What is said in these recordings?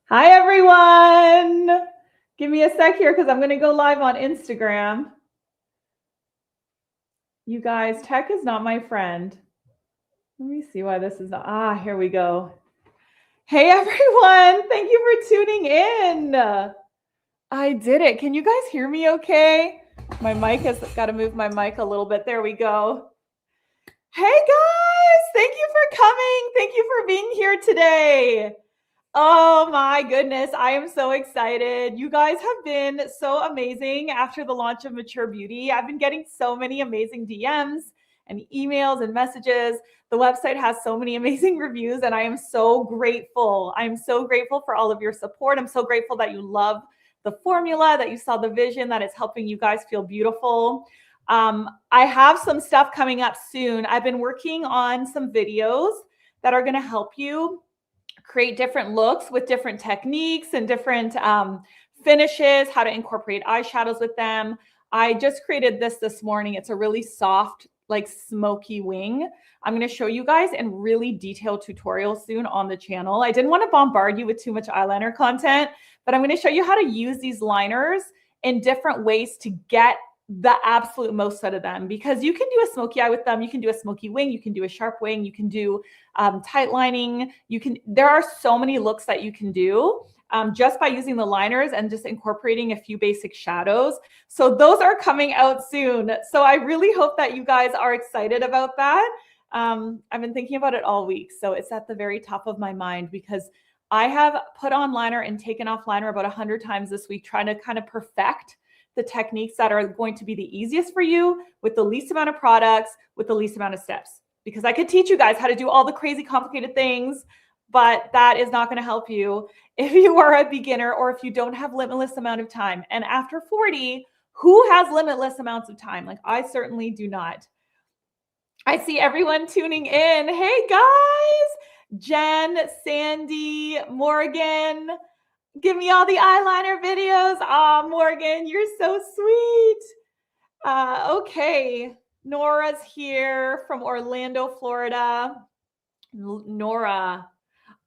Hi, everyone. Give me a sec here because I'm going to go live on Instagram. You guys, tech is not my friend. Let me see why this is not. Here we go. Hey, everyone. Thank you for tuning in. I did it. Can you guys hear me okay? My mic has got to move my mic a little bit. There we go. Hey, guys. Thank you for coming. Thank you for being here today. Oh my goodness, I am so excited. You guys have been so amazing after the launch of Mature Beauty. I've been getting so many amazing DMs and emails and messages. The website has so many amazing reviews, and I am so grateful. I'm so grateful for all of your support. I'm so grateful that you love the formula, that you saw the vision, that it's helping you guys feel beautiful. I have some stuff coming up soon. I've been working on some videos that are going to help you create different looks with different techniques and different finishes, how to incorporate eyeshadows with them. I just created this morning. It's a really soft, like smoky wing. I'm going to show you guys in really detailed tutorials soon on the channel. I didn't want to bombard you with too much eyeliner content, but I'm going to show you how to use these liners in different ways to get the absolute most out of them, because you can do a smoky eye with them. You can do a smoky wing. You can do a sharp wing. You can do tight lining. There are so many looks that you can do just by using the liners and just incorporating a few basic shadows. So those are coming out soon. So I really hope that you guys are excited about that. I've been thinking about it all week. So it's at the very top of my mind because I have put on liner and taken off liner about 100 times this week, trying to kind of perfect the techniques that are going to be the easiest for you with the least amount of products, with the least amount of steps. Because I could teach you guys how to do all the crazy complicated things, but that is not going to help you if you are a beginner or if you don't have limitless amount of time. And after 40, who has limitless amounts of time? Like, I certainly do not. I see everyone tuning in. Hey guys, Jen, Sandy, Morgan, give me all the eyeliner videos. Aw, Morgan, you're so sweet. Okay, Nora's here from Orlando, Florida. Nora,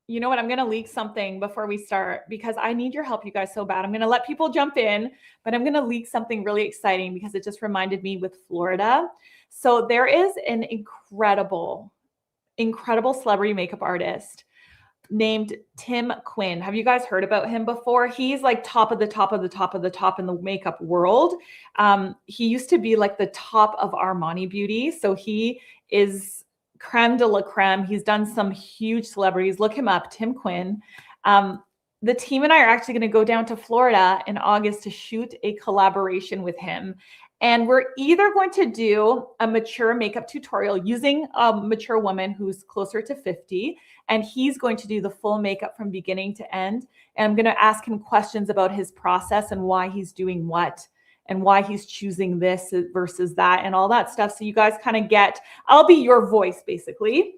you know what? I'm going to leak something before we start because I need your help, you guys, so bad. I'm going to let people jump in, but I'm going to leak something really exciting because it just reminded me with Florida. So there is an incredible celebrity makeup artist named Tim Quinn. Have you guys heard about him before? He's like top of the top of the top of the top in the makeup world. He used to be like the top of Armani Beauty. So he is creme de la creme. He's done some huge celebrities. Look him up, Tim Quinn. The team and I are actually going to go down to Florida in August to shoot a collaboration with him. And we're either going to do a mature makeup tutorial using a mature woman who's closer to 50, and he's going to do the full makeup from beginning to end. And I'm going to ask him questions about his process and why he's doing what and why he's choosing this versus that and all that stuff. So you guys kind of get, I'll be your voice basically,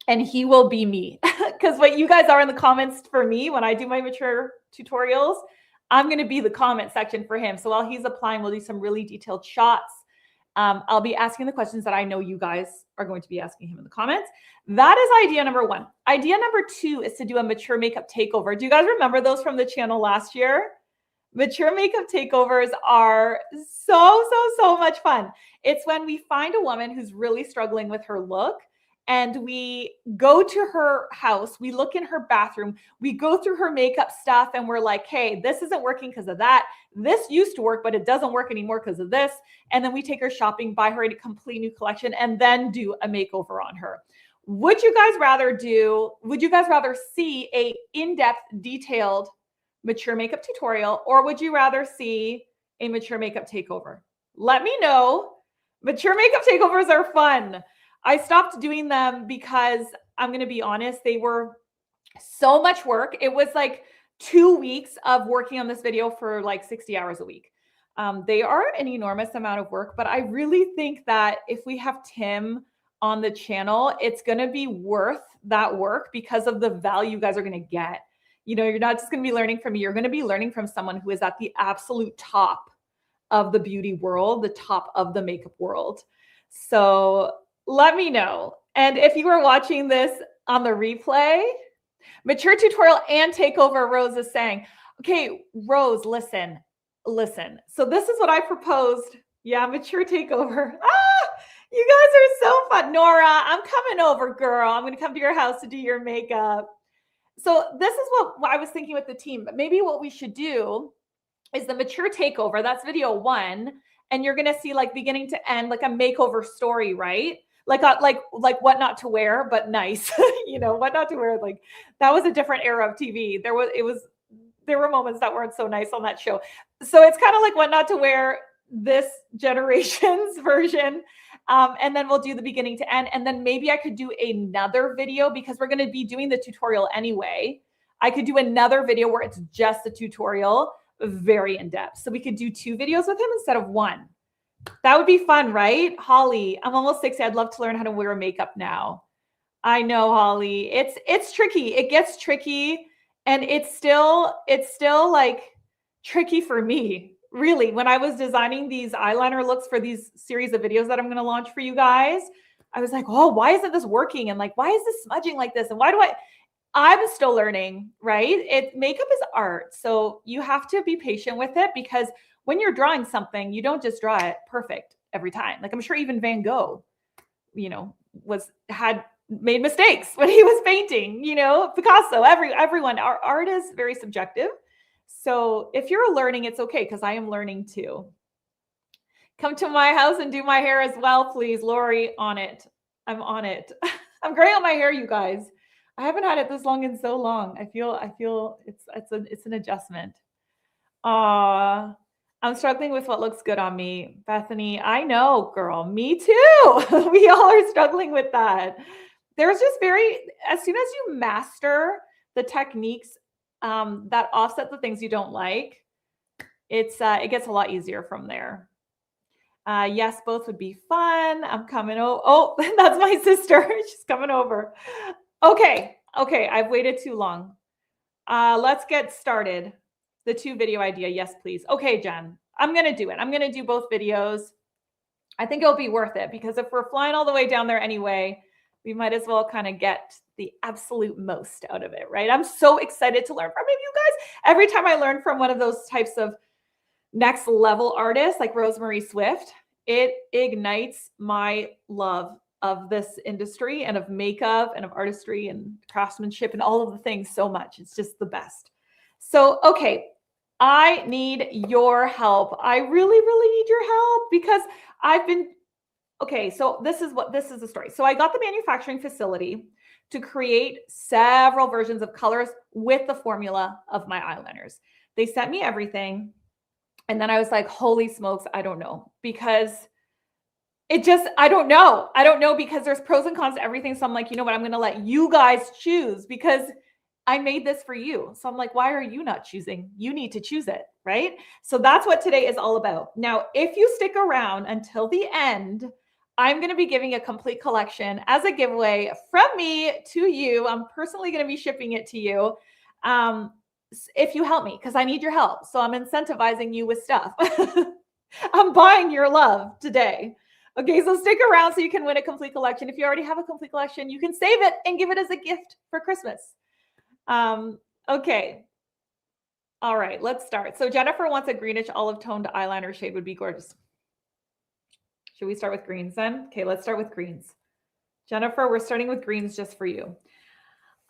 and he will be me. Because what you guys are in the comments for me when I do my mature tutorials, I'm going to be the comment section for him. So while he's applying, we'll do some really detailed shots. I'll be asking the questions that I know you guys are going to be asking him in the comments. That is idea number one. Idea number two is to do a mature makeup takeover. Do you guys remember those from the channel last year? Mature makeup takeovers are so much fun. It's when we find a woman who's really struggling with her look, and we go to her house, we look in her bathroom, we go through her makeup stuff, and we're like, hey, this isn't working because of that. This used to work, but it doesn't work anymore because of this. And then we take her shopping, buy her a complete new collection, and then do a makeover on her. Would you guys rather see a in-depth, detailed mature makeup tutorial, or would you rather see a mature makeup takeover? Let me know. Mature makeup takeovers are fun. I stopped doing them because I'm going to be honest, they were so much work. It was like 2 weeks of working on this video for like 60 hours a week. They are an enormous amount of work, but I really think that if we have Tim on the channel, it's going to be worth that work because of the value you guys are going to get. You know, you're not just going to be learning from me. You're going to be learning from someone who is at the absolute top of the beauty world, the top of the makeup world. So let me know. And if you are watching this on the replay, Mature tutorial and takeover, Rose is saying. Okay, Rose, listen. So this is what I proposed. Yeah, mature takeover. Ah, you guys are so fun. Nora, I'm coming over, girl. I'm going to come to your house to do your makeup. So this is what I was thinking with the team. But maybe what we should do is the mature takeover. That's video 1. And you're going to see like beginning to end, like a makeover story, right? Like what not to wear, but nice, what not to wear. Like that was a different era of TV. There were moments that weren't so nice on that show. So it's kind of like what not to wear, this generation's version. And then we'll do the beginning to end. And then maybe I could do another video because we're going to be doing the tutorial anyway. I could do another video where it's just a tutorial, very in depth. So we could do 2 videos with him instead of 1. That would be fun, right? Holly, I'm almost 60. I'd love to learn how to wear makeup now. I know, Holly. It's tricky. It gets tricky. And it's still like tricky for me, really. When I was designing these eyeliner looks for these series of videos that I'm going to launch for you guys, I was like, oh, why isn't this working? And like, why is this smudging like this? And I'm still learning, right? Makeup is art. So you have to be patient with it because when you're drawing something, you don't just draw it perfect every time. Like I'm sure even Van Gogh, had made mistakes when he was painting, Picasso, everyone, our art is very subjective. So if you're learning, it's okay. Cause I am learning too. Come to my house and do my hair as well, please. Lori, on it. I'm on it. I'm gray on my hair, you guys. I haven't had it this long in so long. I feel it's an adjustment. I'm struggling with what looks good on me. Bethany, I know, girl, me too. We all are struggling with that. There's just as soon as you master the techniques that offset the things you don't like, it gets a lot easier from there. Yes, both would be fun. I'm coming over. Oh, that's my sister. She's coming over. Okay. I've waited too long. Let's get started. The 2 video idea. Yes, please. Okay, Jen, I'm going to do it. I'm going to do both videos. I think it'll be worth it because if we're flying all the way down there anyway, we might as well kind of get the absolute most out of it, right? I'm so excited to learn from you guys. Every time I learn from one of those types of next level artists like Rosemary Swift, it ignites my love of this industry and of makeup and of artistry and craftsmanship and all of the things so much. It's just the best. So, okay, I need your help. I really, really need your help because so this is the story. So I got the manufacturing facility to create several versions of colors with the formula of my eyeliners. They sent me everything. And then I was like, holy smokes, I don't know, because I don't know because there's pros and cons to everything. So I'm like, you know what? I'm going to let you guys choose because I made this for you. So I'm like, why are you not choosing? You need to choose it, right? So that's what today is all about. Now, if you stick around until the end, I'm going to be giving a complete collection as a giveaway from me to you. I'm personally going to be shipping it to you. If you help me, because I need your help. So I'm incentivizing you with stuff. I'm buying your love today. Okay, so stick around so you can win a complete collection. If you already have a complete collection, you can save it and give it as a gift for Christmas. Okay. All right, let's start. So Jennifer wants a greenish olive toned eyeliner shade would be gorgeous. Should we start with greens then? Okay, let's start with greens. Jennifer, we're starting with greens just for you.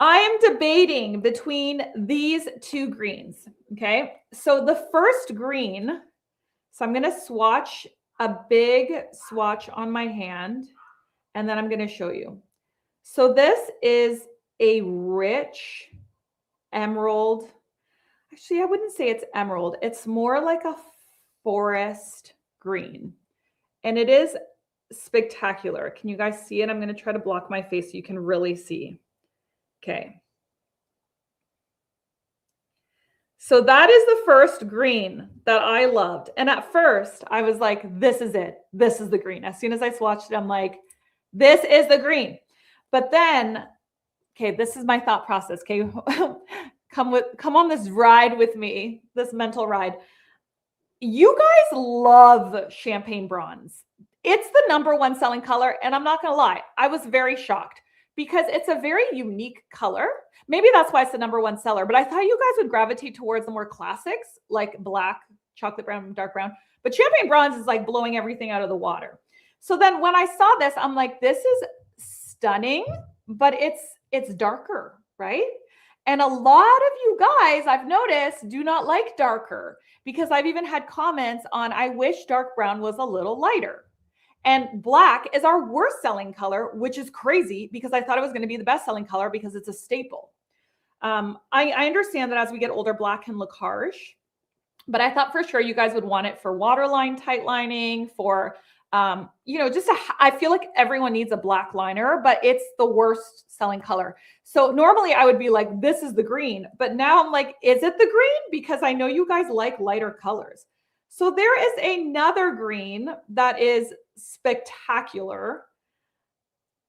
I am debating between these 2 greens. Okay, so the first green, so I'm going to swatch a big swatch on my hand, and then I'm going to show you. So this is a rich emerald. Actually, I wouldn't say it's emerald. It's more like a forest green. And it is spectacular. Can you guys see it? I'm going to try to block my face so you can really see. Okay. So that is the first green that I loved. And at first I was like, this is it. This is the green. As soon as I swatched it, I'm like, this is the green. But then, okay, this is my thought process. Okay. Come on this ride with me, this mental ride. You guys love champagne bronze. It's the #1 selling color. And I'm not going to lie, I was very shocked because it's a very unique color. Maybe that's why it's the #1 seller, but I thought you guys would gravitate towards the more classics like black, chocolate brown, dark brown, but champagne bronze is like blowing everything out of the water. So then when I saw this, I'm like, this is stunning, but it's darker, right? And a lot of you guys, I've noticed, do not like darker, because I've even had comments on, I wish dark brown was a little lighter. And black is our worst selling color, which is crazy because I thought it was going to be the best selling color because it's a staple. I understand that as we get older, black can look harsh, but I thought for sure you guys would want it for waterline, tight lining, for, I feel like everyone needs a black liner, but it's the worst selling color. So normally I would be like, this is the green, but now I'm like, is it the green? Because I know you guys like lighter colors. So there is another green that is spectacular.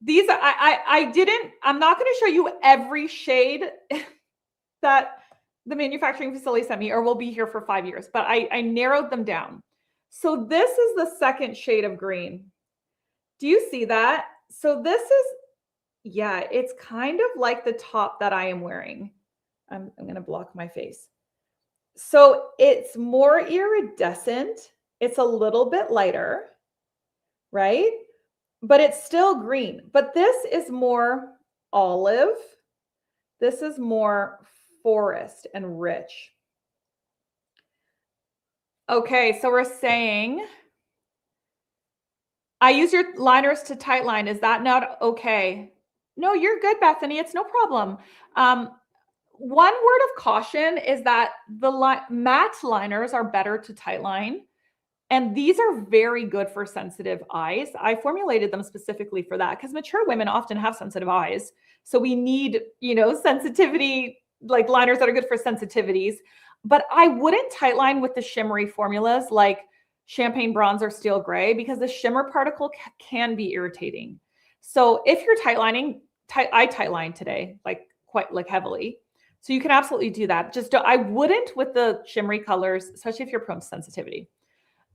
These I'm not going to show you every shade that the manufacturing facility sent me, or we'll be here for 5 years, but I narrowed them down. So this is the second shade of green. Do you see that? So this is, yeah, it's kind of like the top that I am wearing. I'm going to block my face. So it's more iridescent. It's a little bit lighter, right? But it's still green. But this is more olive. This is more forest and rich. Okay, so we're saying, I use your liners to tight line. Is that not okay? No, you're good, Bethany. It's no problem. One word of caution is that the matte liners are better to tight line. And these are very good for sensitive eyes. I formulated them specifically for that because mature women often have sensitive eyes. So we need, sensitivity, like liners that are good for sensitivities. But I wouldn't tight line with the shimmery formulas like champagne bronze or steel gray, because the shimmer particle can be irritating. So if you're tight lining, I tight line today, quite heavily. So you can absolutely do that. I wouldn't with the shimmery colors, especially if you're prone to sensitivity.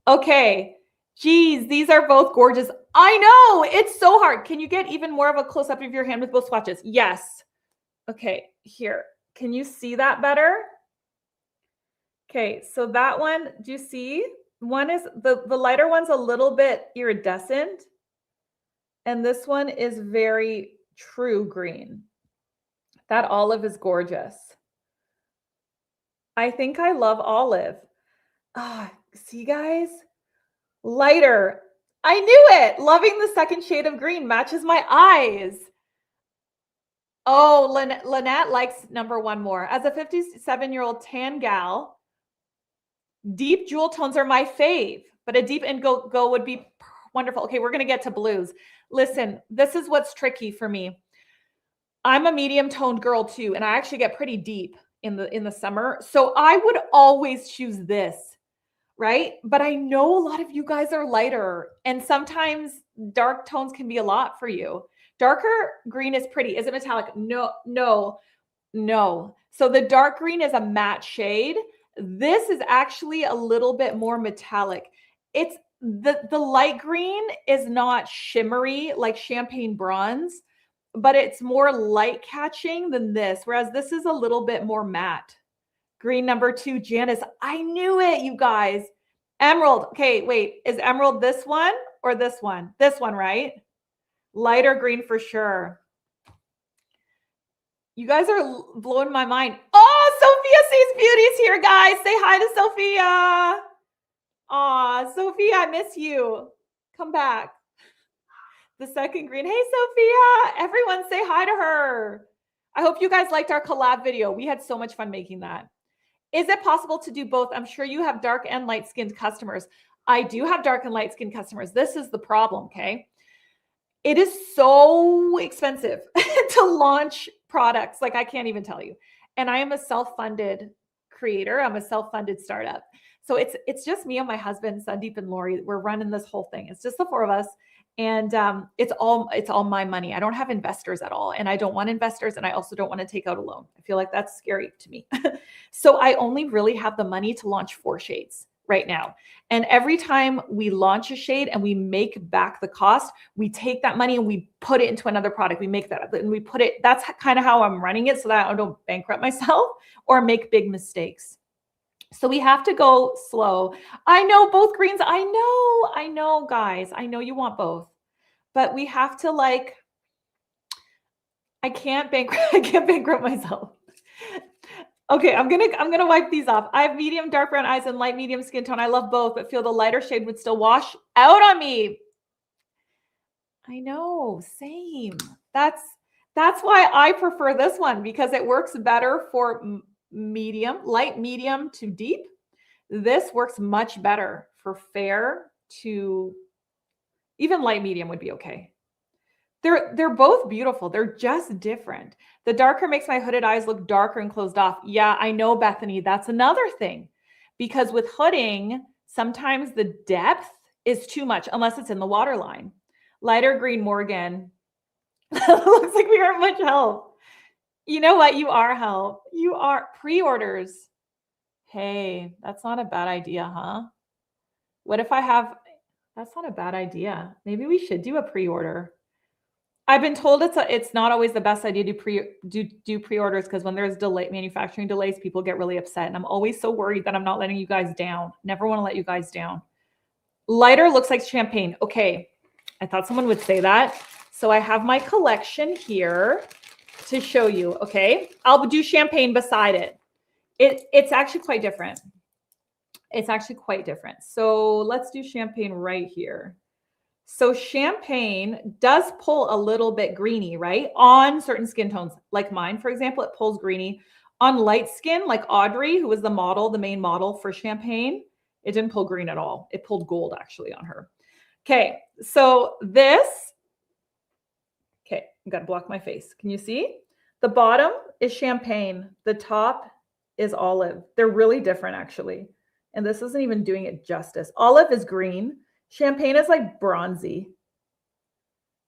Okay. Geez, these are both gorgeous. I know, it's so hard. Can you get even more of a close up of your hand with both swatches? Yes. Okay, here. Can you see that better? Okay, so that one, do you see? One is, the lighter one's a little bit iridescent. And this one is very true green. That olive is gorgeous. I think I love olive. See, guys? Lighter. I knew it. Loving the second shade of green matches my eyes. Oh, Lynette likes #1 more. As a 57-year-old tan gal, deep jewel tones are my fave, but a deep indigo would be wonderful. Okay, we're going to get to blues. Listen, this is what's tricky for me. I'm a medium toned girl too, and I actually get pretty deep in the summer. So I would always choose this, right? But I know a lot of you guys are lighter, and sometimes dark tones can be a lot for you. Darker green is pretty. Is it metallic? No. So the dark green is a matte shade. This is actually a little bit more metallic. It's the light green is not shimmery like champagne bronze, but it's more light catching than this. Whereas this is a little bit more matte. Green #2, Janice. I knew it, you guys. Emerald. Okay, wait. Is emerald this one or this one? This one, right? Lighter green for sure. You guys are blowing my mind. Oh, Sophia Sees Beauty's here, guys. Say hi to Sophia. Aw, Sophia, I miss you. Come back. The second green. Hey, Sophia. Everyone say hi to her. I hope you guys liked our collab video. We had so much fun making that. Is it possible to do both? I'm sure you have dark and light-skinned customers. I do have dark and light-skinned customers. This is the problem, okay? It is so expensive to launch products. Like, I can't even tell you. And I am a self-funded creator. I'm a self-funded startup. So it's just me and my husband, Sandeep and Lori. We're running this whole thing. It's just the 4 of us. And it's all my money. I don't have investors at all. And I don't want investors. And I also don't want to take out a loan. I feel like that's scary to me. So I only really have the money to launch 4 shades. right now. And every time we launch a shade and we make back the cost, we take that money and we put it into another product. We make that and we put it, that's kind of how I'm running it so that I don't bankrupt myself or make big mistakes. So we have to go slow. I know both greens. I know, guys. I know you want both, but we have to like, I can't bankrupt myself. Okay, I'm gonna wipe these off. I have medium dark brown eyes and light medium skin tone. I love both, but feel the lighter shade would still wash out on me. I know, same. That's why I prefer this one, because it works better for medium, light medium to deep. This works much better for fair to even light medium would be okay. They're both beautiful. They're just different. The darker makes my hooded eyes look darker and closed off. Yeah, I know, Bethany. That's another thing. Because with hooding, sometimes the depth is too much unless it's in the waterline. Lighter green Morgan. Looks like we aren't much help. You know what? You are help. You are pre-orders. Hey, that's not a bad idea, huh? What if I have, that's not a bad idea. Maybe we should do a pre-order. I've been told it's not always the best idea to do pre-orders because when there's manufacturing delays, people get really upset. And I'm always so worried that I'm not letting you guys down. Never want to let you guys down. Lighter looks like champagne. Okay. I thought someone would say that. So I have my collection here to show you. Okay. I'll do champagne beside it. It's actually quite different. It's actually quite different. So let's do champagne right here. So champagne does pull a little bit greeny, right? On certain skin tones, like mine, for example, it pulls greeny. On light skin, like Audrey, who was the main model for champagne, it didn't pull green at all. It pulled gold actually on her. Okay, so this, okay, I've got to block my face. Can you see? The bottom is champagne. The top is olive. They're really different actually. And this isn't even doing it justice. Olive is green. Champagne is like bronzy.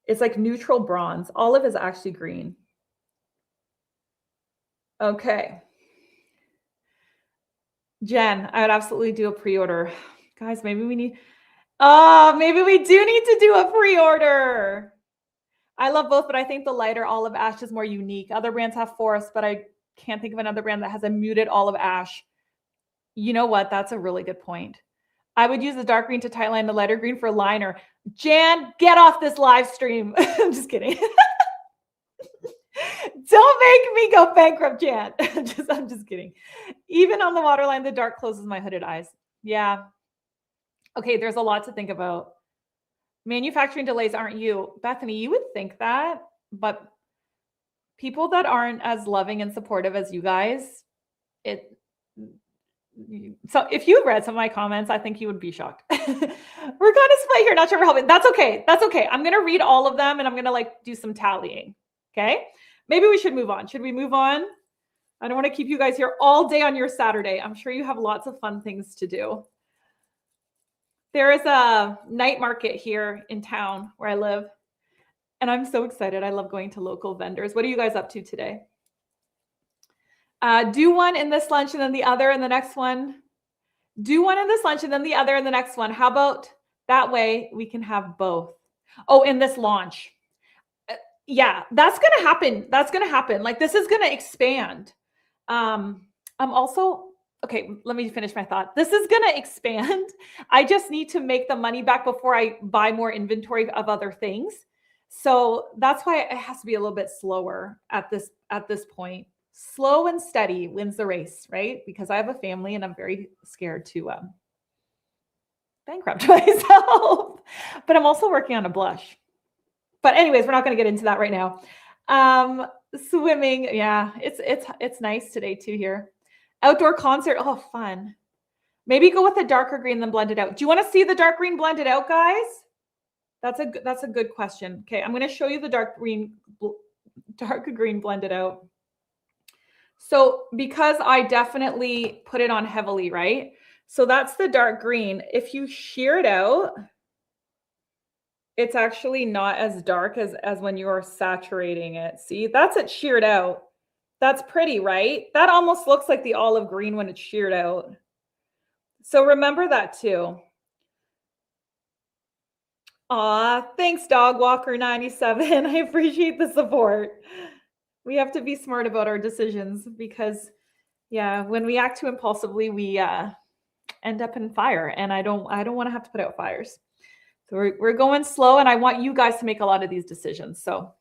It's like neutral bronze. Olive is actually green. Okay. Jen, I would absolutely do a pre-order. Guys, maybe we do need to do a pre-order. I love both, but I think the lighter olive ash is more unique. Other brands have forest, but I can't think of another brand that has a muted olive ash. You know what? That's a really good point. I would use the dark green to tightline the lighter green for liner. Jan, get off this live stream. I'm just kidding. Don't make me go bankrupt, Jan. I'm just kidding. Even on the waterline, the dark closes my hooded eyes. Yeah. Okay, there's a lot to think about. Manufacturing delays aren't you. Bethany, you would think that, but people that aren't as loving and supportive as you guys, so if you read some of my comments, I think you would be shocked. We're kind of split here, not sure we're helping. That's okay. That's okay. I'm going to read all of them and I'm going to like do some tallying. Okay. Maybe we should move on. Should we move on? I don't want to keep you guys here all day on your Saturday. I'm sure you have lots of fun things to do. There is a night market here in town where I live. And I'm so excited. I love going to local vendors. What are you guys up to today? Do one in this lunch and then the other in the next one. Do one in this lunch and then the other in the next one. How about that way we can have both? Oh, in this launch. Yeah, that's going to happen. That's going to happen. Like this is going to expand. I'm also, okay, let me finish my thought. This is going to expand. I just need to make the money back before I buy more inventory of other things. So that's why it has to be a little bit slower at this point. Slow and steady wins the race, right? Because I have a family and I'm very scared to bankrupt myself. But I'm also working on a blush. But anyways, we're not going to get into that right now. Swimming, yeah, it's nice today too here. Outdoor concert, oh, fun. Maybe go with the darker green then blend it out. Do you want to see the dark green blended out, guys? That's a good question. Okay, I'm going to show you the dark green blended out. So because I definitely put it on heavily, right? So that's the dark green. If you shear it out, it's actually not as dark as when you're saturating it. See, that's it sheared out. That's pretty, right? That almost looks like the olive green when it's sheared out. So remember that too. Aw, thanks, Dog Walker 97. I appreciate the support. We have to be smart about our decisions because, yeah, when we act too impulsively, we end up in fire, and I don't want to have to put out fires. So we're going slow, and I want you guys to make a lot of these decisions. So,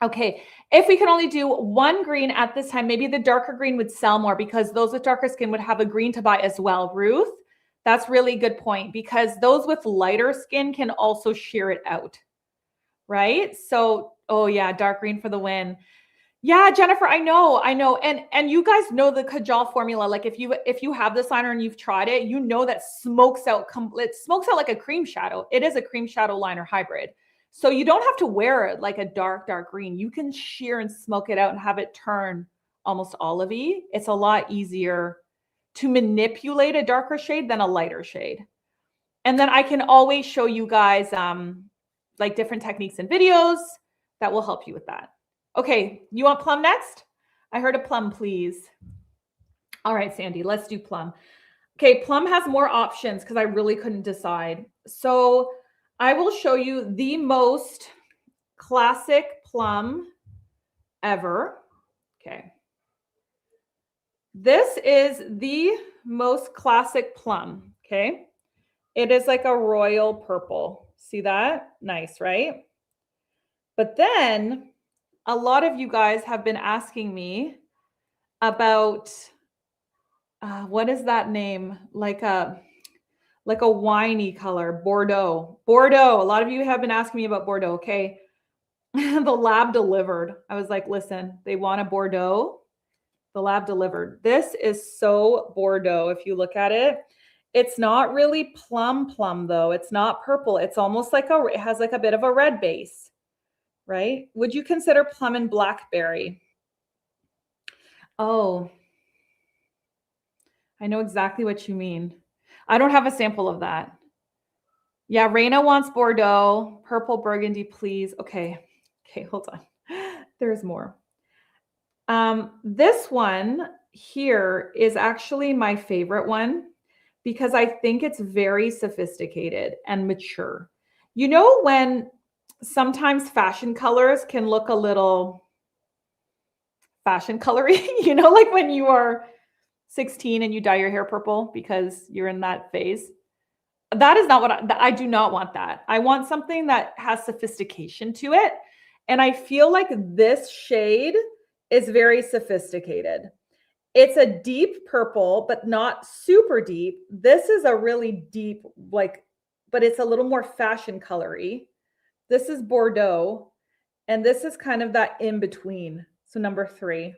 okay, if we can only do one green at this time, maybe the darker green would sell more because those with darker skin would have a green to buy as well. Ruth, that's really good point because those with lighter skin can also sheer it out, right? So, oh yeah, dark green for the win. Yeah, Jennifer, I know. And you guys know the Kajal formula. Like if you have this liner and you've tried it, you know that it smokes out like a cream shadow. It is a cream shadow liner hybrid. So you don't have to wear it like a dark green. You can sheer and smoke it out and have it turn almost olivey. It's a lot easier to manipulate a darker shade than a lighter shade. And then I can always show you guys like different techniques and videos that will help you with that. Okay, you want plum next? I heard a plum, please. All right, Sandy, let's do plum. Okay, plum has more options because I really couldn't decide. So I will show you the most classic plum ever. Okay. This is the most classic plum, okay? It is like a royal purple. See that? Nice, right? But then a lot of you guys have been asking me about what is that name? Like a winey color, Bordeaux. Bordeaux. A lot of you have been asking me about Bordeaux. Okay. The lab delivered. I was like, listen, they want a Bordeaux. The lab delivered. This is so Bordeaux. If you look at it, it's not really plum though. It's not purple. It's almost like it has like a bit of a red base, right? Would you consider plum and blackberry? Oh, I know exactly what you mean. I don't have a sample of that. Yeah, Raina wants Bordeaux, purple burgundy, please. Okay, hold on. There's more. This one here is actually my favorite one because I think it's very sophisticated and mature. You know when sometimes fashion colors can look a little fashion colory, you know, like when you are 16 and you dye your hair purple because you're in that phase. That is not what I do not want that. I want something that has sophistication to it. And I feel like this shade is very sophisticated. It's a deep purple, but not super deep. This is a really deep, but it's a little more fashion colory. This is Bordeaux. And this is kind of that in between. So number 3.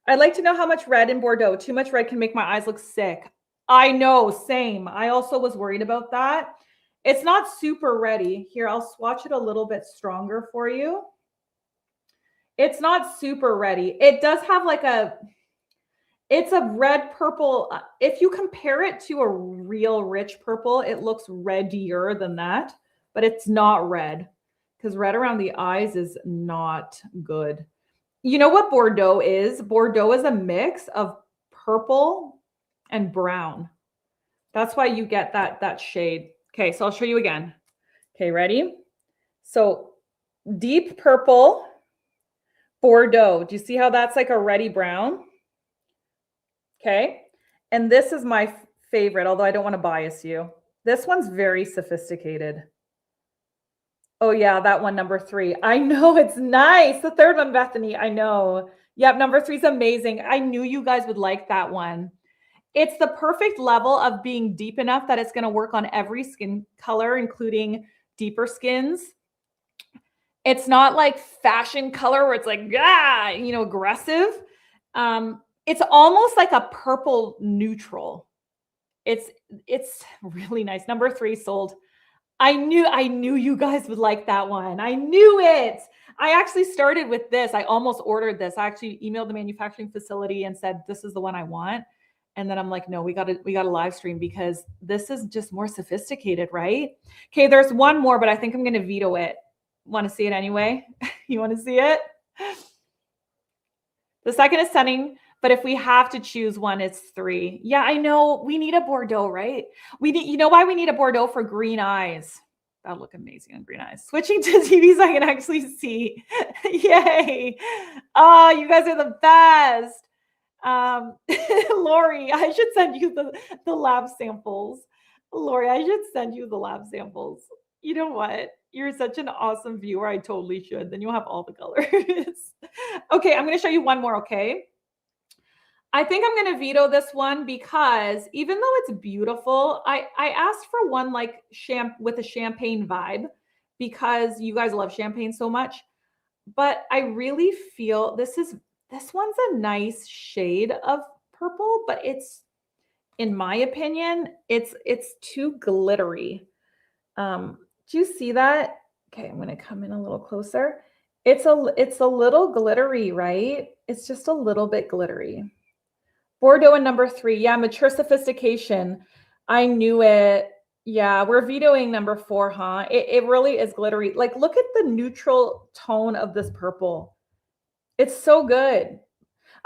I'd like to know how much red in Bordeaux. Too much red can make my eyes look sick. I know, same. I also was worried about that. It's not super reddy. Here, I'll swatch it a little bit stronger for you. It's not super reddy. It does have it's a red purple. If you compare it to a real rich purple, it looks reddier than that, but it's not red because red around the eyes is not good. You know what Bordeaux is? Bordeaux is a mix of purple and brown. That's why you get that shade. Okay, so I'll show you again. Okay, ready? So deep purple, Bordeaux. Do you see how that's like a reddy brown? Okay, and this is my favorite, although I don't want to bias you. This one's very sophisticated. Oh yeah, that one, number 3. I know, it's nice. The third one, Bethany, I know. Yep, number 3 is amazing. I knew you guys would like that one. It's the perfect level of being deep enough that it's going to work on every skin color, including deeper skins. It's not like fashion color where it's like, aggressive. It's almost like a purple neutral. It's really nice. Number 3 sold. I knew you guys would like that one. I knew it. I actually started with this. I almost ordered this. I actually emailed the manufacturing facility and said, this is the one I want. And then I'm like, no, we got to live stream because this is just more sophisticated, right? Okay, there's one more, but I think I'm going to veto it. Want to see it anyway? You want to see it? The second is stunning. But if we have to choose one, it's 3. Yeah, I know. We need a Bordeaux, right? We need, you know why we need a Bordeaux? For green eyes. That'll look amazing on green eyes. Switching to TV so I can actually see. Yay. Oh, you guys are the best. Lori, I should send you the lab samples. Lori, I should send you the lab samples. You know what? You're such an awesome viewer. I totally should. Then you'll have all the colors. Okay, I'm going to show you one more, okay? I think I'm going to veto this one because even though it's beautiful, I asked for one like with a champagne vibe because you guys love champagne so much. But I really feel this one's a nice shade of purple, but it's, in my opinion, it's too glittery. Do you see that? Okay, I'm going to come in a little closer. It's a little glittery, right? It's just a little bit glittery. Bordeaux and number 3. Yeah, Mature Sophistication. I knew it. Yeah, we're vetoing number 4, huh? It really is glittery. Like, look at the neutral tone of this purple. It's so good.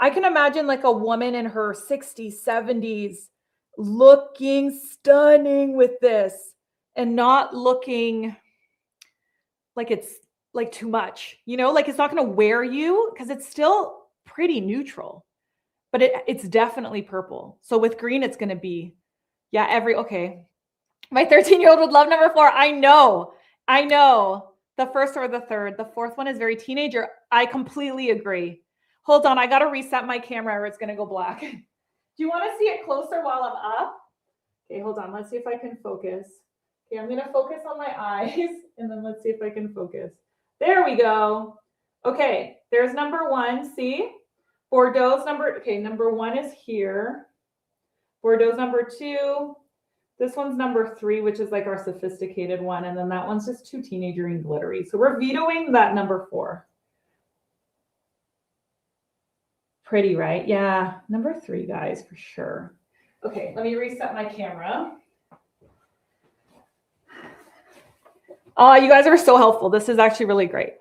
I can imagine like a woman in her 60s, 70s looking stunning with this and not looking like it's like too much, you know, like it's not going to wear you because it's still pretty neutral, but it's definitely purple. So with green, it's going to be, yeah, okay. My 13-year-old would love number 4. I know. The first or the third. The fourth one is very teenager. I completely agree. Hold on. I got to reset my camera or it's going to go black. Do you want to see it closer while I'm up? Okay, hold on. Let's see if I can focus. Okay, I'm going to focus on my eyes and then let's see if I can focus. There we go. Okay, there's number 1. See? Bordeaux's number 1 is here. Bordeaux's number 2. This one's number 3, which is like our sophisticated one. And then that one's just too teenager and glittery. So we're vetoing that number 4. Pretty, right? Yeah, number 3, guys, for sure. Okay, let me reset my camera. Oh, you guys are so helpful. This is actually really great.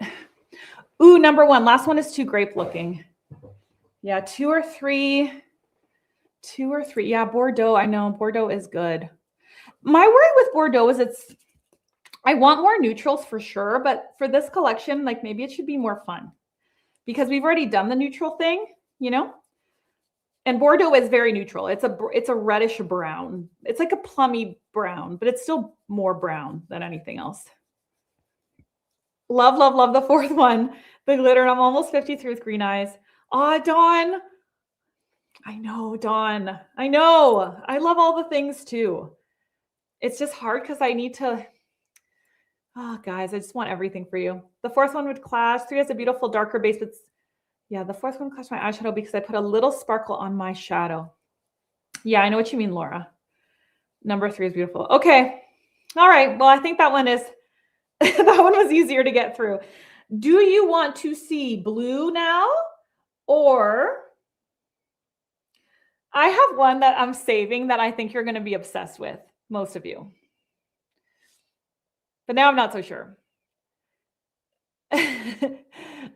Ooh, number 1. Last one is too grape looking. Yeah, 2 or 3. 2 or 3. Yeah, Bordeaux. I know Bordeaux is good. My worry with Bordeaux is I want more neutrals for sure, but for this collection, like maybe it should be more fun because we've already done the neutral thing, you know? And Bordeaux is very neutral. It's a reddish brown. It's like a plummy brown, but it's still more brown than anything else. Love, love, love the 4th one. The glitter. And I'm almost 53 with green eyes. Oh, Dawn. I know, Dawn. I know. I love all the things too. It's just hard because I need to, guys, I just want everything for you. The 4th one would clash. 3 has a beautiful darker base, but yeah, the 4th one clashed my eyeshadow because I put a little sparkle on my shadow. Yeah, I know what you mean, Laura. Number 3 is beautiful. Okay. All right. Well, I think that one is, that one was easier to get through. Do you want to see blue now? Or I have one that I'm saving that I think you're going to be obsessed with, most of you. But now I'm not so sure.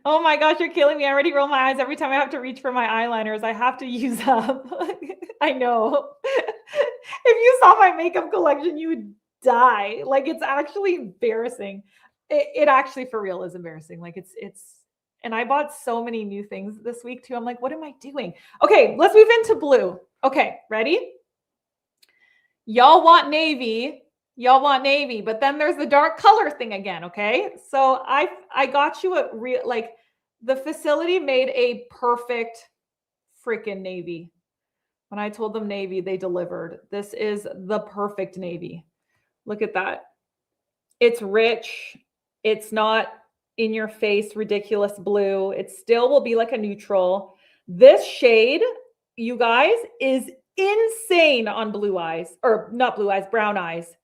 Oh my gosh, you're killing me. I already roll my eyes every time I have to reach for my eyeliners. I have to use up. I know. If you saw my makeup collection, you would die. Like, it's actually embarrassing. It actually, for real, is embarrassing. Like, it's, and I bought so many new things this week too. I'm like, what am I doing? Okay, let's move into blue. Okay, ready? Y'all want navy. Y'all want navy, but then there's the dark color thing again, okay? So I got you a real, like, the facility made a perfect freaking navy. When I told them navy, they delivered. This is the perfect navy. Look at that. It's rich. It's not in your face, ridiculous blue. It still will be like a neutral. This shade, you guys, is insane on blue eyes, or not blue eyes, brown eyes.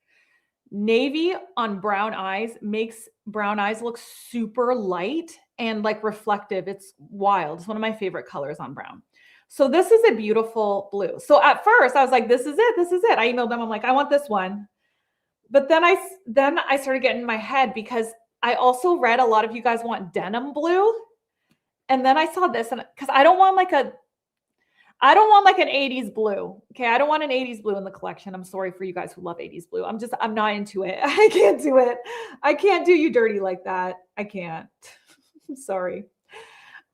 Navy on brown eyes makes brown eyes look super light and like reflective. It's wild. It's one of my favorite colors on brown. So this is a beautiful blue. So at first I was like, this is it. This is it. I emailed them. I'm like, I want this one. But then I started getting in my head because I also read a lot of you guys want denim blue. And then I saw this, and because I don't want like I don't want like an 80s blue. Okay. I don't want an 80s blue in the collection. I'm sorry for you guys who love 80s blue. I'm not into it. I can't do it. I can't do you dirty like that. I can't. I'm sorry.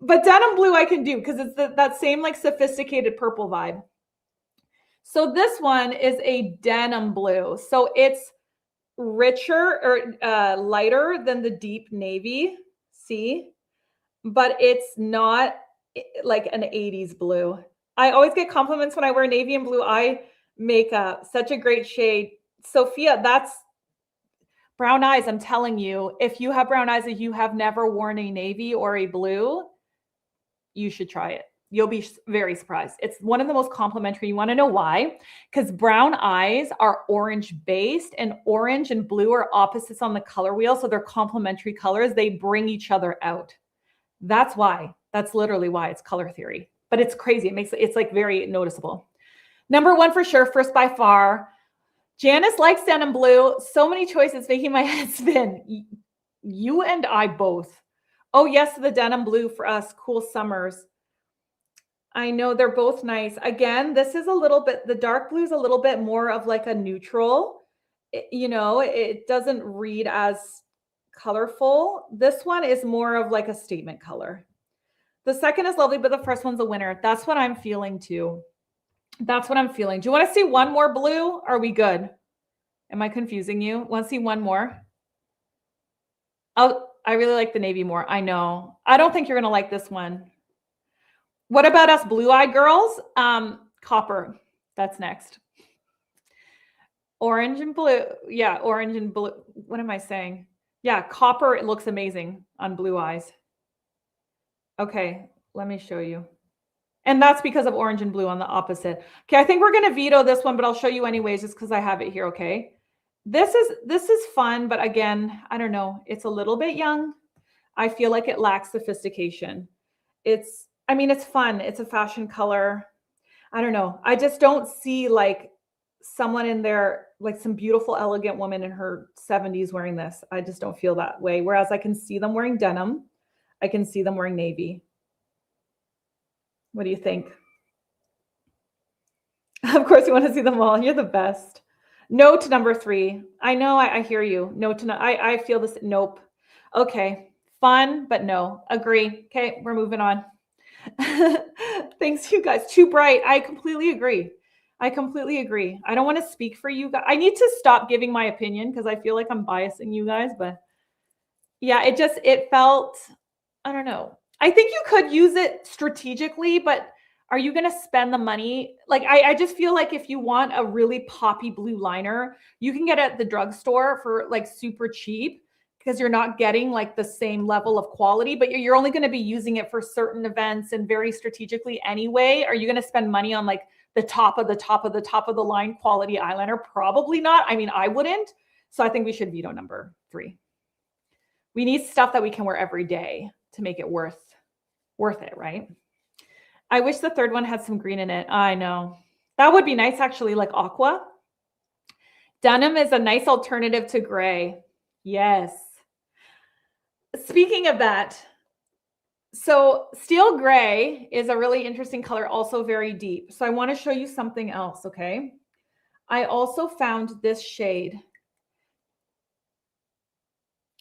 But denim blue I can do because it's that same like sophisticated purple vibe. So this one is a denim blue. So it's richer or lighter than the deep navy. See? But it's not like an 80s blue. I always get compliments when I wear navy and blue eye makeup. Such a great shade. Sophia, that's brown eyes. I'm telling you, if you have brown eyes and you have never worn a navy or a blue, you should try it. You'll be very surprised. It's one of the most complimentary. You want to know why? Because brown eyes are orange based, and orange and blue are opposites on the color wheel. So they're complementary colors. They bring each other out. That's why. That's literally why it's color theory. But it's crazy. It's like very noticeable. Number one for sure, first by far. Janice likes denim blue. So many choices making my head spin. You and I both. Oh, yes, the denim blue for us. Cool summers. I know they're both nice. Again, this is a little bit, the dark blue is a little bit more of like a neutral. It doesn't read as colorful. This one is more of like a statement color. The second is lovely, but the first one's a winner. That's what I'm feeling too. That's what I'm feeling. Do you want to see one more blue? Are we good? Am I confusing you? Want to see one more? Oh, I really like the navy more. I know. I don't think you're going to like this one. What about us blue-eyed girls? Copper. That's next. Orange and blue. Yeah, orange and blue. What am I saying? Yeah, copper, it looks amazing on blue eyes. Okay, let me show you. And that's because of orange and blue on the opposite. Okay, I think we're going to veto this one, but I'll show you anyways just because I have it here, okay? This is fun, but again, I don't know. It's a little bit young. I feel like it lacks sophistication. It's fun. It's a fashion color. I don't know. I just don't see like someone in there, like some beautiful, elegant woman in her 70s wearing this. I just don't feel that way. Whereas I can see them wearing denim. I can see them wearing navy. What do you think? Of course, you want to see them all. You're the best. No to number 3. I know. I hear you. No to no. I feel this. Nope. Okay. Fun, but no. Agree. Okay. We're moving on. Thanks, you guys. Too bright. I completely agree. I don't want to speak for you guys. I need to stop giving my opinion because I feel like I'm biasing you guys. But yeah, it felt, I don't know. I think you could use it strategically, but are you going to spend the money? Like, I just feel like if you want a really poppy blue liner, you can get it at the drugstore for like super cheap because you're not getting like the same level of quality, but you're only going to be using it for certain events and very strategically anyway. Are you going to spend money on like the top of the line quality eyeliner? Probably not. I mean, I wouldn't. So I think we should veto number 3. We need stuff that we can wear every day to make it worth it, right? I wish the third one had some green in it. I know. That would be nice, actually, like aqua. Denim is a nice alternative to gray. Yes. Speaking of that, so steel gray is a really interesting color, also very deep. So I want to show you something else, okay? I also found this shade.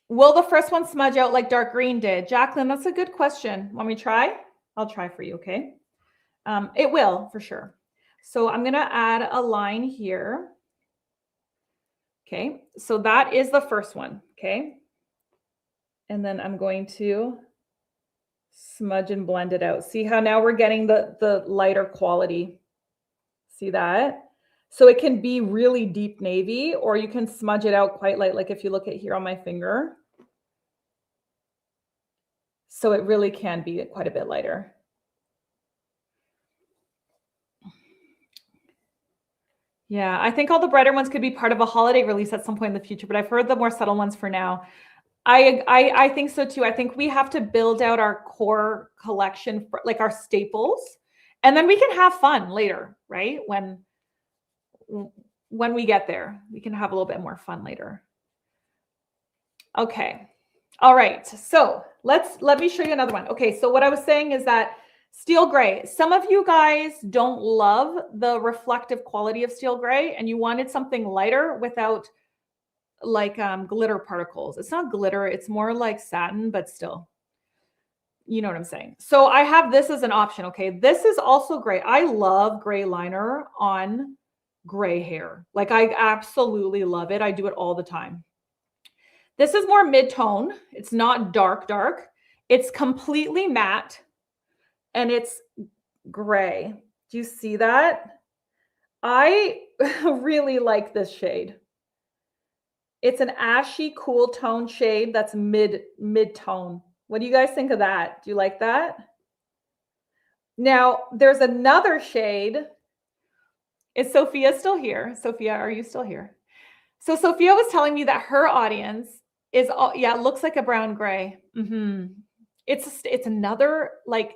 Will the first one smudge out like dark green did? Jacqueline, that's a good question. Want me to try? I'll try for you, okay? It will, for sure. So I'm going to add a line here. Okay, so that is the first one, okay? And then I'm going to smudge and blend it out. See how now we're getting the lighter quality? See that? So it can be really deep navy, or you can smudge it out quite light, like if you look at here on my finger. So it really can be quite a bit lighter. Yeah, I think all the brighter ones could be part of a holiday release at some point in the future, but I've heard the more subtle ones for now. I think so too. I think we have to build out our core collection, for, like our staples, and then we can have fun later, right? When we get there, we can have a little bit more fun later. Okay. All right. So let me show you another one. Okay. So what I was saying is that Steel gray. Some of you guys don't love the reflective quality of steel gray and you wanted something lighter without like glitter particles. It's not glitter, it's more like satin, but still. You know what I'm saying? So I have this as an option, okay? This is also gray. I love gray liner on gray hair. Like I absolutely love it. I do it all the time. This is more mid-tone. It's not dark, dark. It's completely matte and it's gray. Do you see that? I really like this shade. It's an ashy cool tone shade that's mid-tone. What do you guys think of that? Do you like that? Now, there's another shade. Is Sophia still here? Sophia, are you still here? So Sophia was telling me that her audience is, yeah, it looks like a brown gray. It's another like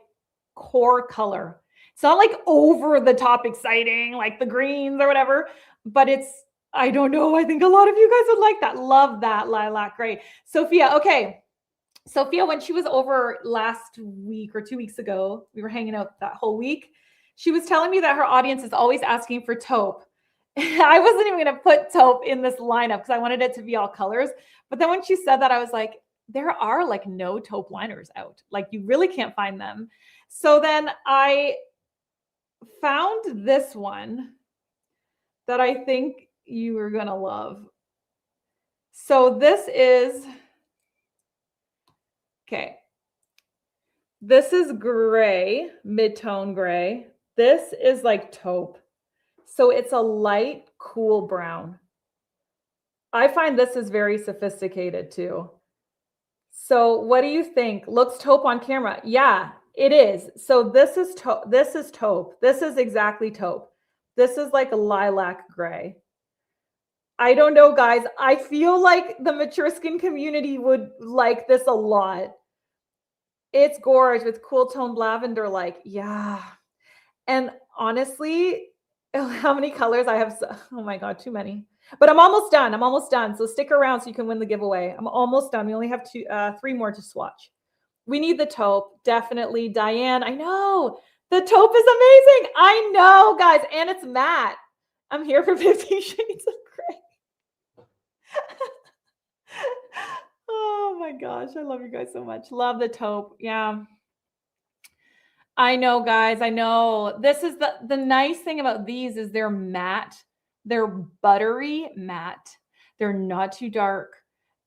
core color. It's not like over the top exciting, like the greens or whatever, but it's, I don't know. I think a lot of you guys would like that. Love that lilac gray. Sophia, okay. Sophia, when she was over last week or 2 weeks ago, we were hanging out that whole week. She was telling me that her audience is always asking for taupe. I wasn't even going to put taupe in this lineup because I wanted it to be all colors. But then when she said that, I was like, there are like no taupe liners out. Like you really can't find them. So then I found this one that I think you are going to love. So this is, okay. This is gray, mid-tone gray. This is like taupe. So it's a light, cool brown. I find this is very sophisticated too. So what do you think? Looks taupe on camera. Yeah, it is. So this is taupe. This is taupe. This is exactly taupe. This is like a lilac gray. I don't know, guys. I feel like the mature skin community would like this a lot. It's gorgeous with cool toned lavender, like, yeah. And honestly, how many colors I have? Oh my God, too many. But I'm almost done. I'm almost done. So stick around so you can win the giveaway. I'm almost done. We only have three more to swatch. We need the taupe, definitely. Diane, I know. The taupe is amazing. I know, guys. And it's matte. I'm here for 50 Shades of Grey. Oh my gosh. I love you guys so much. Love the taupe. Yeah. I know, guys. I know. This is the nice thing about these is they're matte. They're buttery matte. They're not too dark.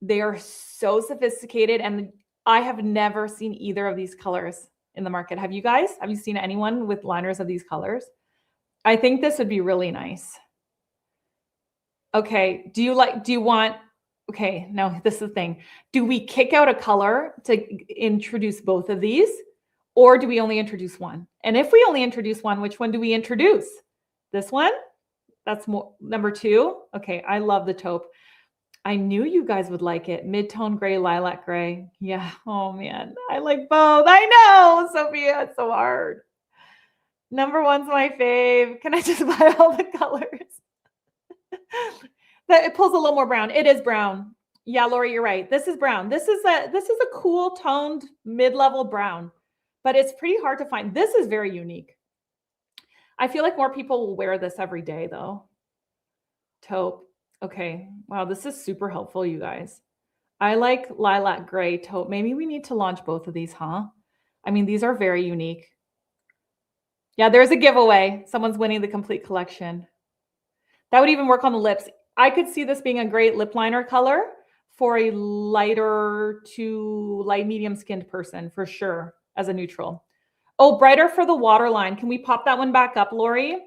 They are so sophisticated. And I have never seen either of these colors in the market. Have you guys? Have you seen anyone with liners of these colors? I think this would be really nice. Okay. Do you want, okay, now this is the thing. Do we kick out a color to introduce both of these? Or do we only introduce one? And if we only introduce one, which one do we introduce? This one? That's more number 2. Okay, I love the taupe. I knew you guys would like it. Mid-tone gray, lilac gray. Yeah, oh man, I like both. I know, Sophia, it's so hard. Number 1's my fave. Can I just buy all the colors? That it pulls a little more brown. It is brown. Yeah, Lori, you're right. This is brown. This is a cool toned mid-level brown. But it's pretty hard to find. This is very unique. I feel like more people will wear this every day though. Taupe. Okay. Wow, this is super helpful, you guys. I like lilac gray taupe. Maybe we need to launch both of these, huh? I mean, these are very unique. Yeah, there's a giveaway. Someone's winning the complete collection. That would even work on the lips. I could see this being a great lip liner color for a lighter to light medium skinned person for sure as a neutral. Oh, brighter for the waterline. Can we pop that one back up, Lori?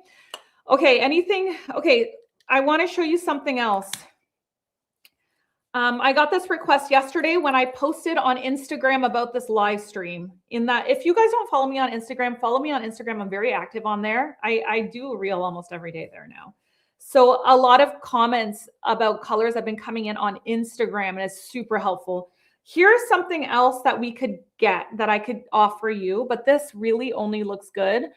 Okay, anything? Okay, I want to show you something else. I got this request yesterday when I posted on Instagram about this live stream. In that, if you guys don't follow me on Instagram, follow me on Instagram. I'm very active on there. I do a reel almost every day there now. So a lot of comments about colors have been coming in on Instagram and it's super helpful. Here's something else that we could get that I could offer you, but this really only looks good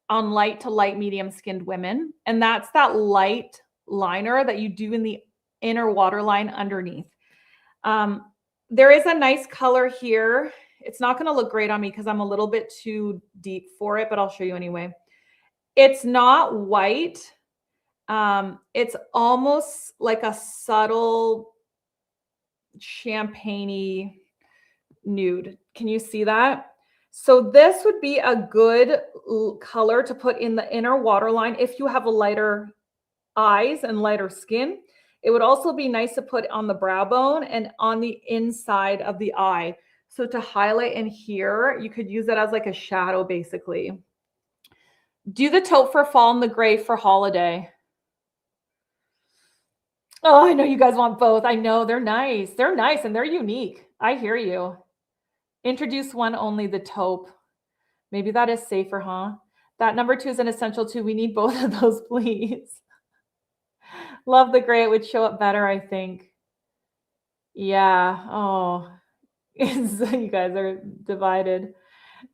on light to light medium skinned women. And that's that light liner that you do in the inner waterline underneath. There is a nice color here. it's not going to look great on me because I'm a little bit too deep for it, but I'll show you anyway. It's not white. It's almost like a subtle champagne-y nude. Can you see that? So this would be a good color to put in the inner waterline if you have a lighter eyes and lighter skin. It would also be nice to put on the brow bone and on the inside of the eye. So to highlight in here, you could use it as like a shadow basically. Do the taupe for fall and the gray for holiday. Oh, I know you guys want both. I know they're nice. They're nice and they're unique. I hear you. Introduce one only, the taupe. Maybe that is safer, huh? That number 2 is an essential too. We need both of those, please. Love the gray. It would show up better, I think. Yeah. Oh, you guys are divided.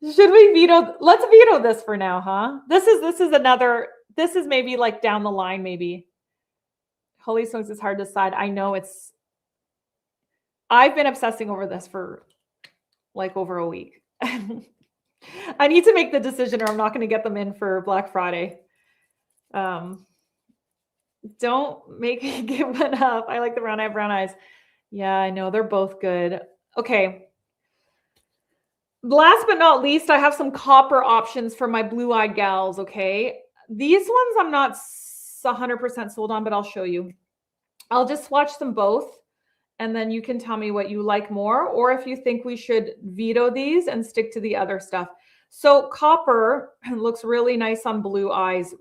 Should we veto? Let's veto this for now, huh? This is maybe like down the line, maybe. Holy smokes, it's hard to decide. I know I've been obsessing over this for like over a week. I need to make the decision or I'm not going to get them in for Black Friday. Don't make me give one up. I like the brown eye, brown eyes. Yeah, I know. They're both good. Okay. Last but not least, I have some copper options for my blue-eyed gals, okay? These ones I'm not 100% sold on, but I'll show you. I'll just swatch them both, and then you can tell me what you like more, or if you think we should veto these and stick to the other stuff. So copper looks really nice on blue eyes.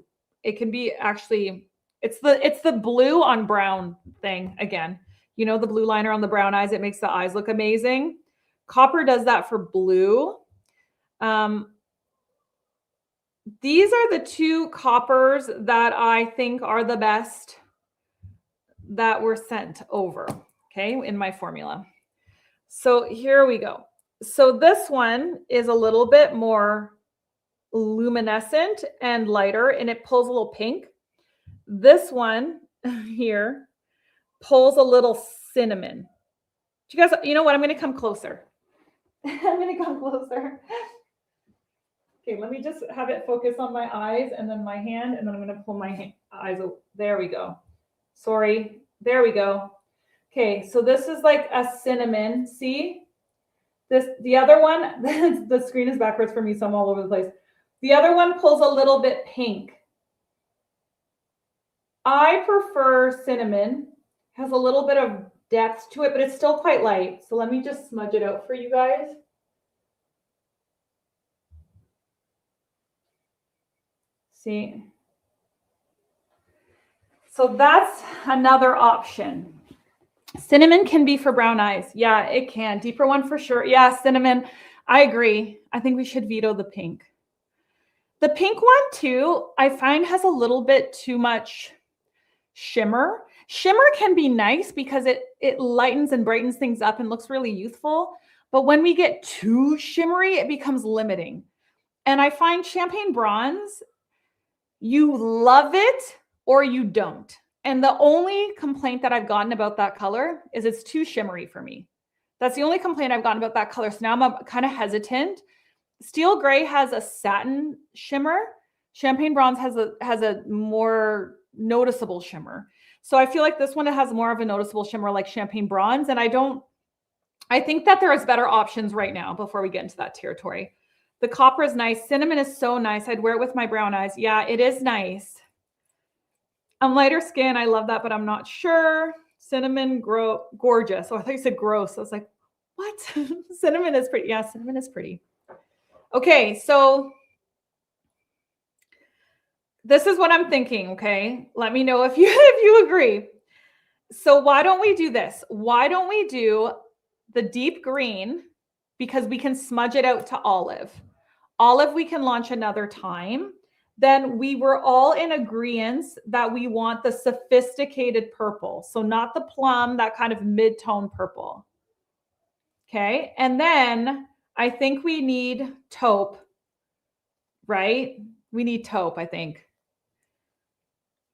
It can be actually, it's the blue on brown thing again. You know, the blue liner on the brown eyes, it makes the eyes look amazing. Copper does that for blue. These are the 2 coppers that I think are the best that were sent over, okay, in my formula. So here we go. So this one is a little bit more luminescent and lighter, and it pulls a little pink. This one here pulls a little cinnamon. Do you guys, you know what? I'm going to come closer. I'm going to come closer. Okay, let me just have it focus on my eyes and then my hand, and then I'm going to pull my eyes. There we go. Sorry. There we go. Okay, so this is like a cinnamon. See? The other one, the screen is backwards for me, so I'm all over the place. The other one pulls a little bit pink. I prefer cinnamon. Has a little bit of depth to it, but it's still quite light. So let me just smudge it out for you guys. See? So that's another option. Cinnamon can be for brown eyes. Yeah, it can. Deeper one for sure. Yeah, cinnamon. I agree. I think we should veto the pink. The pink one too, I find has a little bit too much shimmer. Shimmer can be nice because it lightens and brightens things up and looks really youthful. But when we get too shimmery, it becomes limiting. And I find champagne bronze, you love it or you don't. And the only complaint that I've gotten about that color is it's too shimmery for me. That's the only complaint I've gotten about that color. So now I'm kind of hesitant. Steel gray has a satin shimmer. Champagne bronze has a more noticeable shimmer. So I feel like this one has more of a noticeable shimmer like champagne bronze. And I think that there is better options right now before we get into that territory. The copper is nice. Cinnamon is so nice. I'd wear it with my brown eyes. Yeah, it is nice. I'm lighter skin. I love that, but I'm not sure. Cinnamon, gorgeous. Oh, I thought you said gross. I was like, what? Cinnamon is pretty. Yeah, cinnamon is pretty. Okay, so this is what I'm thinking, okay? Let me know if you agree. So why don't we do this? Why don't we do the deep green, because we can smudge it out to olive. Olive we can launch another time. Then we were all in agreement that we want the sophisticated purple. So not the plum, that kind of mid-tone purple. Okay, and then I think we need taupe, right? We need taupe, I think.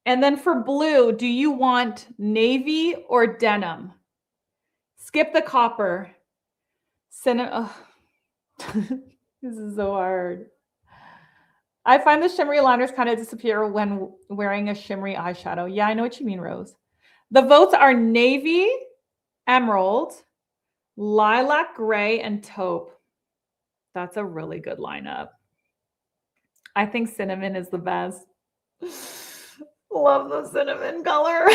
And then for blue, do you want navy or denim? Skip the copper. This is so hard. I find the shimmery liners kind of disappear when wearing a shimmery eyeshadow. Yeah, I know what you mean, Rose. The votes are navy, emerald, lilac gray, and taupe. That's a really good lineup. I think cinnamon is the best. Love the cinnamon color.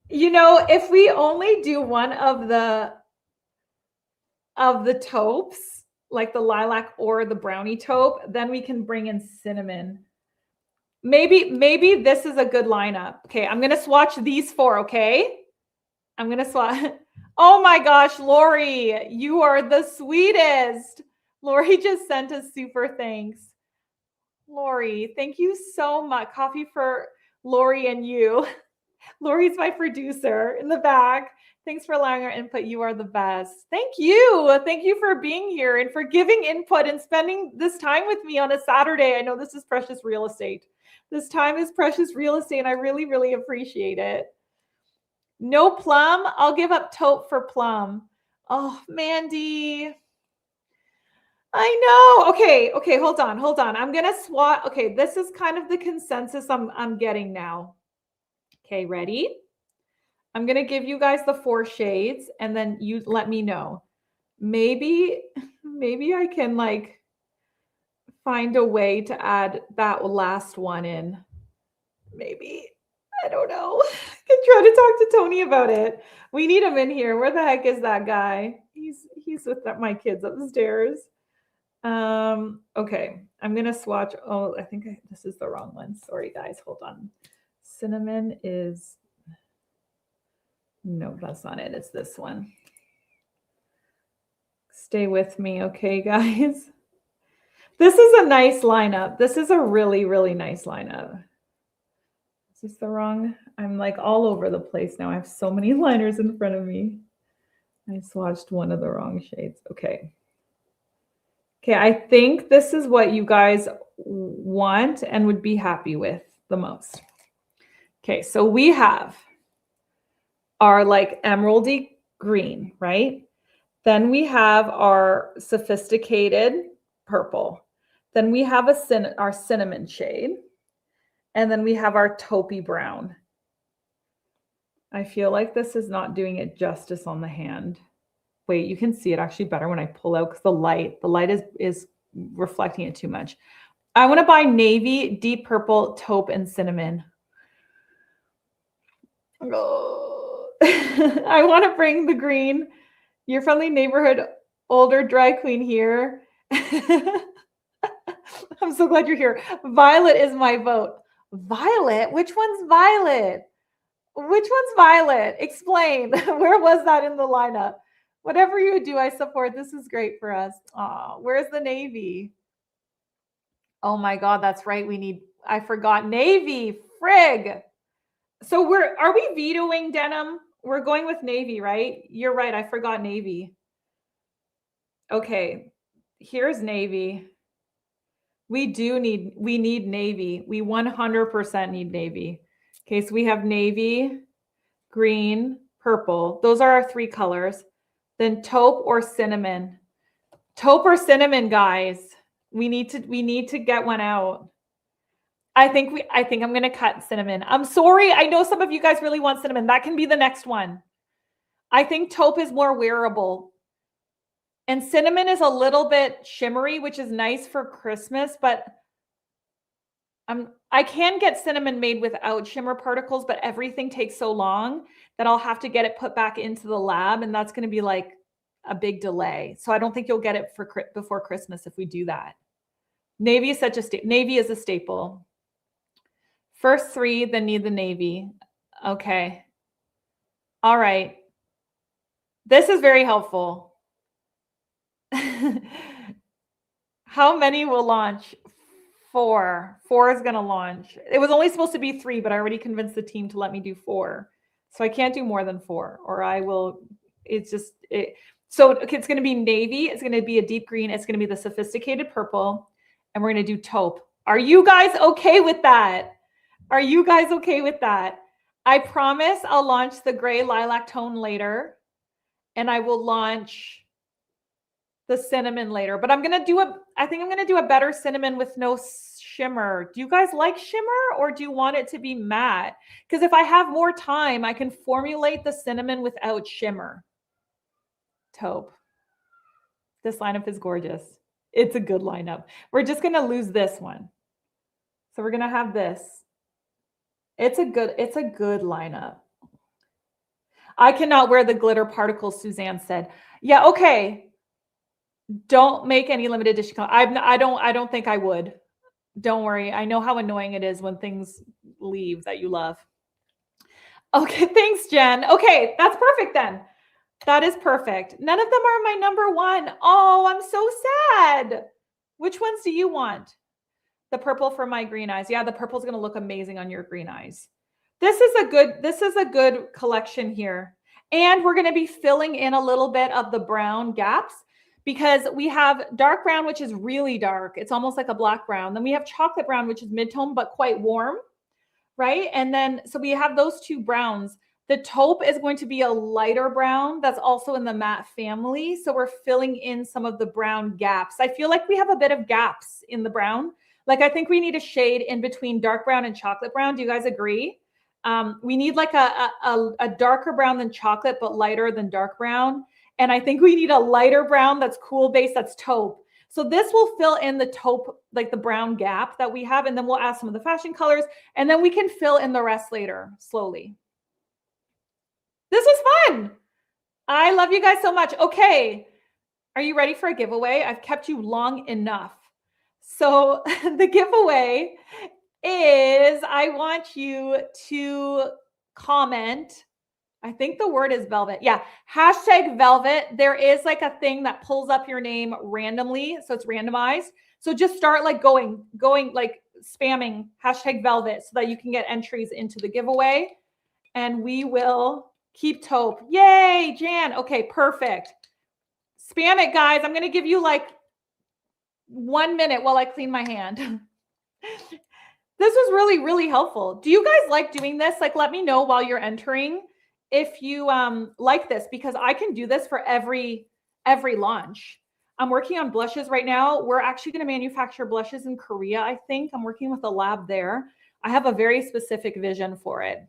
You know, if we only do one of the taupes, like the lilac or the brownie taupe, then we can bring in cinnamon. Maybe this is a good lineup. Okay, I'm gonna swatch these four, okay? I'm gonna swatch. Oh my gosh, Lori, you are the sweetest. Lori just sent us super thanks. Lori, thank you so much. Coffee for Lori and you. Lori's my producer in the back. Thanks for allowing our input. You are the best. Thank you. Thank you for being here and for giving input and spending this time with me on a Saturday. I know this is precious real estate. This time is precious real estate, and I really, really appreciate it. No plum. I'll give up taupe for plum. Oh, Mandy. I know. Okay, hold on. I'm going to swat. Okay, this is kind of the consensus I'm getting now. Okay, ready? I'm going to give you guys the 4 shades and then you let me know. Maybe I can like find a way to add that last one in. Maybe. I don't know. I can try to talk to Tony about it. We need him in here. Where the heck is that guy? He's with my kids upstairs. Okay. I'm going to swatch. Oh, I think this is the wrong one. Sorry guys. Hold on. Cinnamon is no, that's not it. It's this one. Stay with me, okay, guys? This is a nice lineup. This is a really, really nice lineup. Is this the wrong? I'm like all over the place now. I have so many liners in front of me. I swatched one of the wrong shades. Okay. Okay, I think this is what you guys want and would be happy with the most. Okay, so we have our like emeraldy green, right? Then we have our sophisticated purple. Then we have our cinnamon shade. And then we have our taupey brown. I feel like this is not doing it justice on the hand. Wait, you can see it actually better when I pull out because the light is reflecting it too much. I want to buy navy, deep purple, taupe, and cinnamon. Oh. I want to bring the green. Your friendly neighborhood older dry queen here. I'm so glad you're here. Violet is my vote. Violet? Which one's Violet? Which one's Violet? Explain. Where was that in the lineup? Whatever you do, I support. This is great for us. Oh, where's the navy? Oh my God, that's right. I forgot navy. Frig. So are we vetoing denim? We're going with navy, right? You're right. I forgot navy. Okay. Here's navy. We need navy. We 100% need navy. Okay, so we have navy, green, purple. Those are our 3 colors. Then taupe or cinnamon. Taupe or cinnamon, guys. We need to get one out. I think I'm going to cut cinnamon. I'm sorry. I know some of you guys really want cinnamon. That can be the next one. I think taupe is more wearable. And cinnamon is a little bit shimmery, which is nice for Christmas, but I can get cinnamon made without shimmer particles, but everything takes so long that I'll have to get it put back into the lab, and that's going to be like a big delay. So I don't think you'll get it before Christmas if we do that. Navy is navy is a staple. First 3, then need the navy. Okay. All right. This is very helpful. How many will launch? 4. 4 is going to launch. It was only supposed to be 3, but I already convinced the team to let me do 4. So I can't do more than 4, or I will. So it's going to be navy. It's going to be a deep green. It's going to be the sophisticated purple. And we're going to do taupe. Are you guys okay with that? Are you guys okay with that? I promise I'll launch the gray lilac tone later. And I will launch the cinnamon later, but I think I'm going to do a better cinnamon with no shimmer. Do you guys like shimmer or do you want it to be matte? Because if I have more time, I can formulate the cinnamon without shimmer. Taupe. This lineup is gorgeous. It's a good lineup. We're just going to lose this one. So we're going to have this. It's a good lineup. I cannot wear the glitter particles, Suzanne said. Yeah, okay. Don't make any limited edition. I don't think I would. Don't worry. I know how annoying it is when things leave that you love. Okay, thanks, Jen. Okay, that's perfect then. That is perfect. None of them are my number one. Oh, I'm so sad. Which ones do you want? The purple for my green eyes. Yeah, the purple is going to look amazing on your green eyes. This is a good collection here. And we're going to be filling in a little bit of the brown gaps because we have dark brown, which is really dark. It's almost like a black brown. Then we have chocolate brown, which is mid-tone, but quite warm, right? And then, so we have those two browns. The taupe is going to be a lighter brown that's also in the matte family. So we're filling in some of the brown gaps. I feel like we have a bit of gaps in the brown. Like I think we need a shade in between dark brown and chocolate brown. Do you guys agree? We need like a darker brown than chocolate, but lighter than dark brown. And I think we need a lighter brown that's cool base, that's taupe. So this will fill in the taupe, like the brown gap that we have. And then we'll add some of the fashion colors. And then we can fill in the rest later, slowly. This was fun. I love you guys so much. Okay. Are you ready for a giveaway? I've kept you long enough. So the giveaway is I want you to comment. I think the word is velvet. Yeah. Hashtag velvet. There is like a thing that pulls up your name randomly. So it's randomized. So just start like going like spamming hashtag velvet so that you can get entries into the giveaway. And we will keep taupe. Yay, Jan. Okay, perfect. Spam it, guys. I'm going to give you like 1 minute while I clean my hand. This was really, really helpful. Do you guys like doing this? Like, let me know while you're entering if you like this, because I can do this for every launch. I'm working on blushes right now. We're actually going to manufacture blushes in Korea, I think. I'm working with a lab there. I have a very specific vision for it.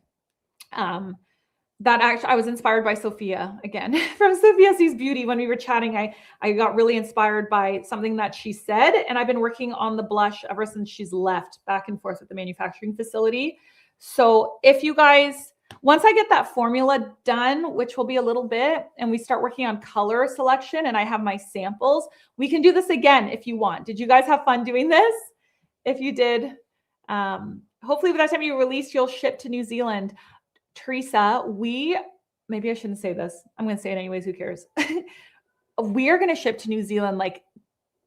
That actually, I was inspired by Sophia again from Sophia Sees Beauty. When we were chatting, I got really inspired by something that she said, and I've been working on the blush ever since she's left, back and forth with the manufacturing facility. So if you guys, once I get that formula done, which will be a little bit, and we start working on color selection and I have my samples, we can do this again if you want. Did you guys have fun doing this? If you did, hopefully by the time you release, you'll ship to New Zealand. Teresa, maybe I shouldn't say this. I'm going to say it anyways. Who cares? We are going to ship to New Zealand like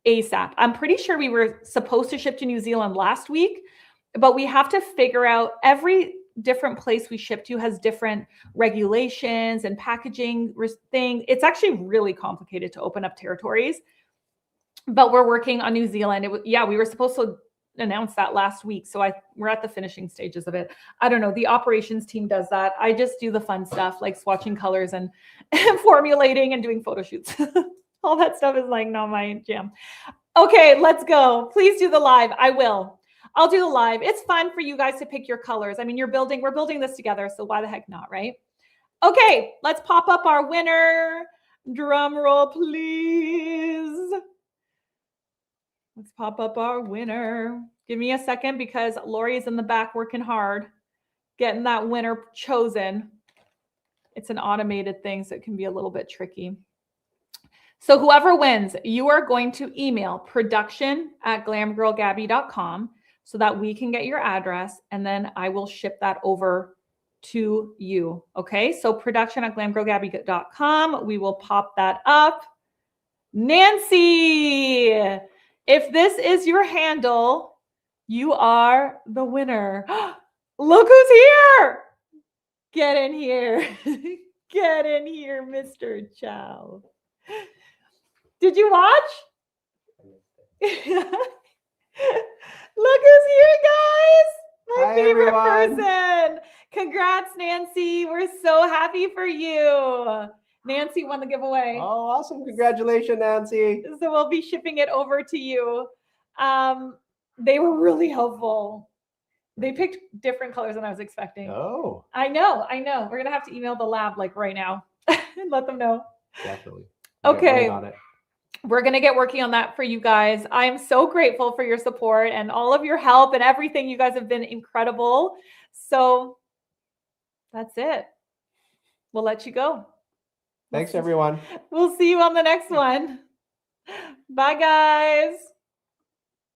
ASAP. I'm pretty sure we were supposed to ship to New Zealand last week, but we have to figure out every different place we ship to has different regulations and packaging thing. It's actually really complicated to open up territories, but we're working on New Zealand. We were supposed to announced that last week. So we're at the finishing stages of it. I don't know. The operations team does that. I just do the fun stuff like swatching colors and formulating and doing photo shoots. All that stuff is like not my jam. Okay, let's go. Please do the live. I will. I'll do the live. It's fun for you guys to pick your colors. I mean, we're building this together. So why the heck not, right? Okay, let's pop up our winner. Drum roll, please. Let's pop up our winner. Give me a second because Lori is in the back working hard, getting that winner chosen. It's an automated thing, so it can be a little bit tricky. So whoever wins, you are going to email production@glamgirlgabi.com so that we can get your address, and then I will ship that over to you. Okay, so production@glamgirlgabi.com. We will pop that up. Nancy! If this is your handle, you are the winner. Look who's here. Get in here. Get in here, Mr. Chow. Did you watch? Look who's here, guys. My favorite person. Congrats, Nancy. We're so happy for you. Nancy won the giveaway. Oh, awesome. Congratulations, Nancy. So we'll be shipping it over to you. They were really helpful. They picked different colors than I was expecting. Oh. I know. We're going to have to email the lab like right now and let them know. Definitely. Okay. On it. We're going to get working on that for you guys. I'm so grateful for your support and all of your help and everything. You guys have been incredible. So that's it. We'll let you go. Thanks, everyone. We'll see you on the next one. Bye, guys.